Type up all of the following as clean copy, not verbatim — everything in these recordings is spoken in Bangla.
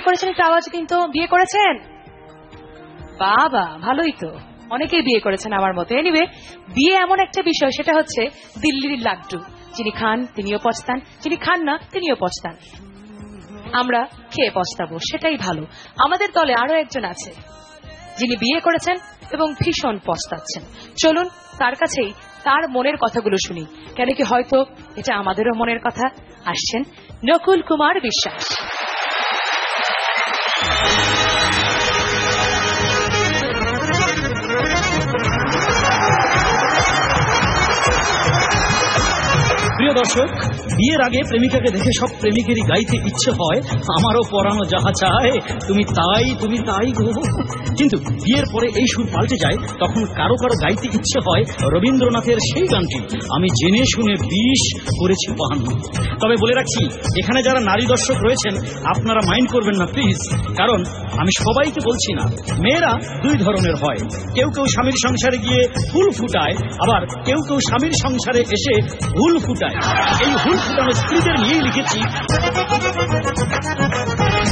বিয়ে করেছেন একটু আওয়াজ কিন্তু। বিয়ে করেছেন? বাবা, ভালোই তো, অনেকেই বিয়ে করেছেন আমার মতো। এনিওয়ে, বিয়ে এমন একটা বিষয়, সেটা হচ্ছে দিল্লির লাড্ডু। যিনি খান তিনিও পছতান, যিনি খান না তিনিও পছতান। আমরা খেয়ে পছতাবো, সেটাই ভালো। আমাদের দলে আরো একজন আছে যিনি বিয়ে করেছেন এবং ভীষণ পছতাচ্ছেন। চলুন তার কাছেই তার মনের কথাগুলো শুনি, কেন কি হয়তো এটা আমাদেরও মনের কথা। আসছেন নকুল কুমার বিশ্বাস। প্রিয় দর্শক, বিয়ের আগে প্রেমিকাকে দেখে সব প্রেমিকেরই গাইতে ইচ্ছে হয়, আমারও পরানো যাহা চায় তুমি তাই, তুমি তাই গো। কিন্তু বিয়ের পরে এই সুর পাল্টে যায়, তখন কারো কারো গাইতে ইচ্ছে হয় রবীন্দ্রনাথের সেই গানটি, আমি জেনে শুনে বিষ করেছি পান। তবে বলে রাখছি, এখানে যারা নারী দর্শক রয়েছেন আপনারা মাইন্ড করবেন না প্লিজ, কারণ আমি সবাইকে বলছি না। মেয়েরা দুই ধরনের হয়, কেউ কেউ স্বামীর সংসারে গিয়ে ফুল ফুটায়, আবার কেউ কেউ স্বামীর সংসারে এসে ভুল ফুটায়। এই ভুল ফুটানো স্ত্রীদের নিয়েই লিখেছি।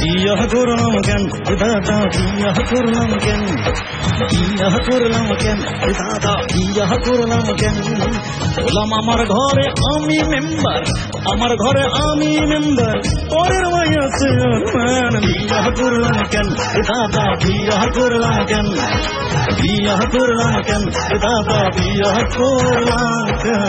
বিয়াহ করলাম কেন দাদা, বিয়াহ করলাম কেন, বিয়াহ করলাম কেন দাদা, বিয়াহ করলাম কেন। বললাম আমার ঘরে আমি মেম্বার, আমার ঘরে আমি মেম্বার, পরের ভাই আছে বিয়াহ করলাম কেন দাদা, বিয়াহ করলাম কেন, বিয়াহ করলাম কেন দাদা, বিয়াহ করলাম কেন।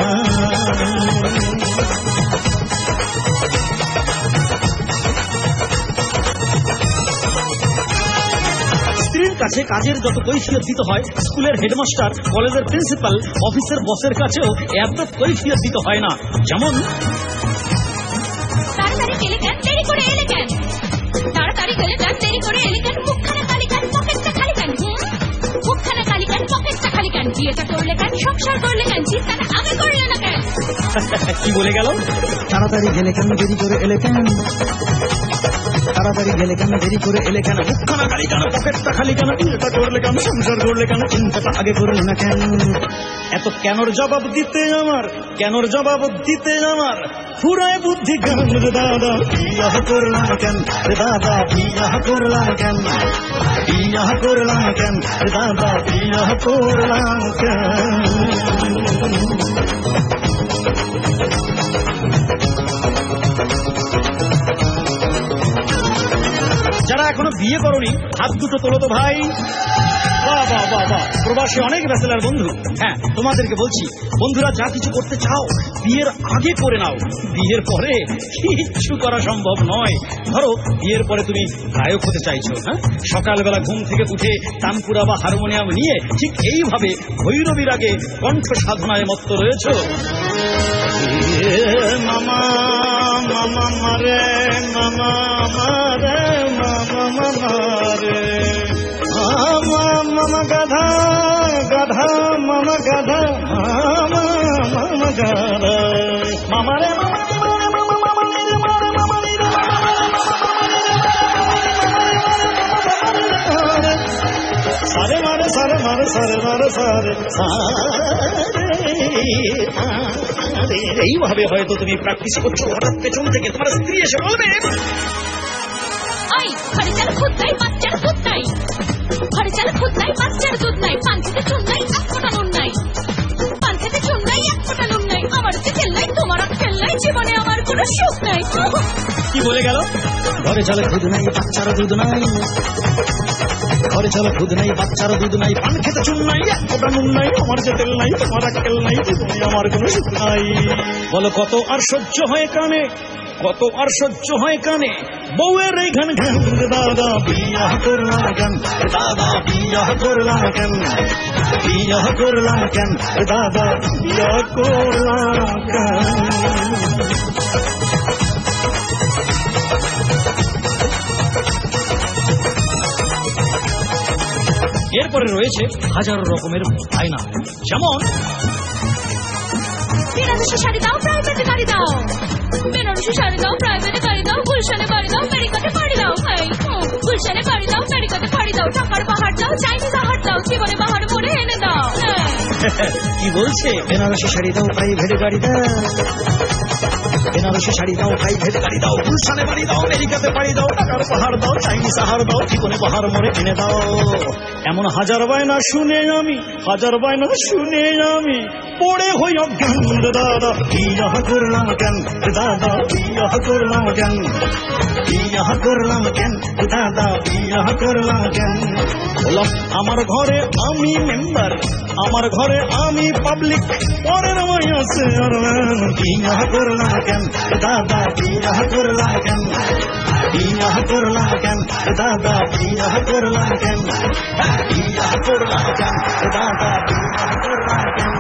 স্ত্রীর কাছে কাজের যত কৈফিয়ত দিতে হয়, স্কুলের হেডমাস্টার, কলেজের প্রিন্সিপাল, অফিসের বসের কাছেও এত কৈফিয়ত দিতে হয় না। যেমন তাড়াতাড়ি গেলে কেন, দেরি করে এলে কেন, তাড়াতাড়ি গেলে কেন, দেরি করে এলে কেন, মুখখানা কালি কেন, পকেটটা খালি কেন, মুখখানা কালি কেন, পকেটটা খালি কেন, বিয়েটা করলে কেন, সংসার করলে কেন, চিন্তাটা আগে করলে না কেন। কি বলে গেল? তাড়াতাড়ি গেলে কেন, দেরি করে এলে কেন, তাড়াতাড়ি গেলে কেন, দেরি করে এলে কেন, মুখখানা কালি কেন, পকেটটা খালি কেন, বিয়েটা করলে কেন, সংসার করলে কেন, চিন্তাটা আগে করলে না কেন। এত কেনর জবাব দিতে আমার, কেনর জবাব দিতে আমার ফুরায় বুদ্ধি কেন দাদা, বিয়াহ করলাম কেন দাদা, বিয়াহ করলাম কেন, বিয়াহ করলাম কেন দাদা, বিয়াহ করলাম কেন। যারা এখনো বিয়ে করনি হাত দুটো তোলো তো ভাই। বাহ বাহ বাহ বাহ, প্রবাসী অনেক ব্যাচেলার বন্ধু। হ্যাঁ, তোমাদেরকে বলছি, বন্ধুরা যা কিছু করতে চাও বিয়ের আগে করে নাও, বিয়ের পরে কিচ্ছু করা সম্ভব নয়। ধরো বিয়ের পরে তুমি গায়ক হতে চাইছো, হ্যাঁ, সকালবেলা ঘুম থেকে উঠে তানপুরা বা হারমোনিয়াম নিয়ে ঠিক এইভাবে ভৈরবীর আগে কণ্ঠ সাধনায় মত্ত রয়েছ। মামা মামা মারে, মামা মারে, মামা মারে, মামা মামা গাধা গাধা, মামা গাধা, মামা মামা গাধা, মামা রে সারে মারে, সারে মারে, সারে মারে, সারে সারে। এইভাবে হয়তো তুমি প্র্যাকটিস করছো, হঠাৎ পেছন থেকে তোমার স্ত্রী এসে বলবে, আই ঘরে চাল খুদ নাই, বাচ্চার দুধ নাই, ঘরে চাল খুদ নাই, বাচ্চার দুধ নাই, পান খেতে চুন নাই, এক ফোঁটা নুন নাই, পান খেতে চুন নাই, এক ফোঁটা নুন নাই, আমার যে তেল নাই, তোমার তেল নাই, জীবনে আমার কোনো সুখ নাই। কি বলে গেল? ঘরে চালে খুদ নাই, বাচ্চার দুধ নাই, ঘরে চলো খুদ নাই, বাচ্চারও দুধ নাই, পান খেতে চুন নাই, এক ফোঁটা নুন নাই, আমার যে তেল নাই, তোমার তেল নাই, জীবনে আমার কোনো সুখ নাই। বলো কত আর সহ্য হয় কানে, কত আর সহ্য হয় কানে, বউয়ের এই ঘন ঘন দাদা, বিয়াহ করলাম কেন দাদা, বিয়াহ করলাম কেন, বিয়াহ করলাম কেন দাদা, বিয়াহ করলাম কেন। এরপরে রয়েছে হাজারো রকমের আয়না, যেমন বেনারসি শাড়ি দাও, প্রাইভেটে গাড়ি দাও, বেনারসি শাড়ি দাও, প্রাইভেটে গাড়ি দাও, গুলশানে বাড়ি দাও, মেরিকাতে পাড়ি দাও, গুলশানে বাড়ি দাও, মেরিকাতে পাড়ি দাও, টাকার পাহাড় দাও, চাইনিজ আহার দাও, জীবনে বাহার মোড়ে এনে দাও। কি বলছে? বেনারসি শাড়ি দাও, প্রাইভেটে গাড়ি দাও, বেনারসে শাড়ি দাও, প্রাইভেট গাড়ি দাও, গুলশানে বাড়ি দাও, আমেরিকাতে পাড়ি দাও, টাকার পাহাড় দাও, চাইনিজ আহার দাও, জীবনে বাহার মোড়ে এনে দাও। এমন হাজার বায়না শুনে আমি, হাজার বায়না শুনে আমি পড়ে হই অজ্ঞান রে দাদা। বিয়া করলাম কেন রে দাদা, বিয়া করলাম কেন, বিয়া করলাম কেন রে দাদা, বিয়া করলাম কেন। বললাম আমার ঘরে আমি মেম্বার, আমার ঘরে আমি পাবলিক, পরের মাইয়া চেয়ারম্যান। বিয়া করলাম কেন রে দাদা, বিয়া করলাম কেন, বিয়া করলাম কেন রে দাদা, বিয়া করলাম কেন, বিয়া করলাম কেন রে দাদা, বিয়া করলাম কেন।